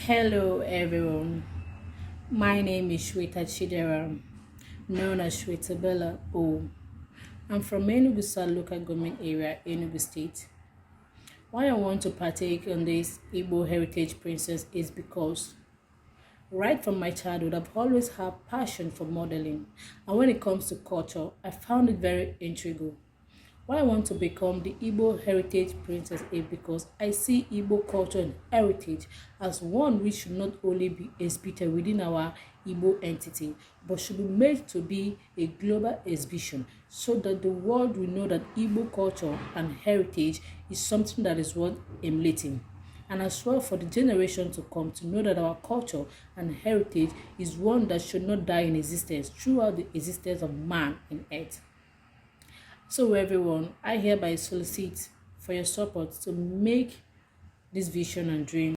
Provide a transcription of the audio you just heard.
Hello everyone, my name is Rita Chidera, known as Bella O. I'm from Enugu local government area, Enugu State. Why I want to partake on this Igbo heritage princess is because right from my childhood, I've always had passion for modeling, and when it comes to culture, I found it very intriguing. Why I want to become the Igbo Heritage Princess is because I see Igbo culture and heritage as one which should not only be exhibited within our Igbo entity, but should be made to be a global exhibition so that the world will know that Igbo culture and heritage is something that is worth emulating. And as well for the generation to come to know that our culture and heritage is one that should not die in existence throughout the existence of man in earth. So everyone, I hereby solicit for your support to make this vision and dream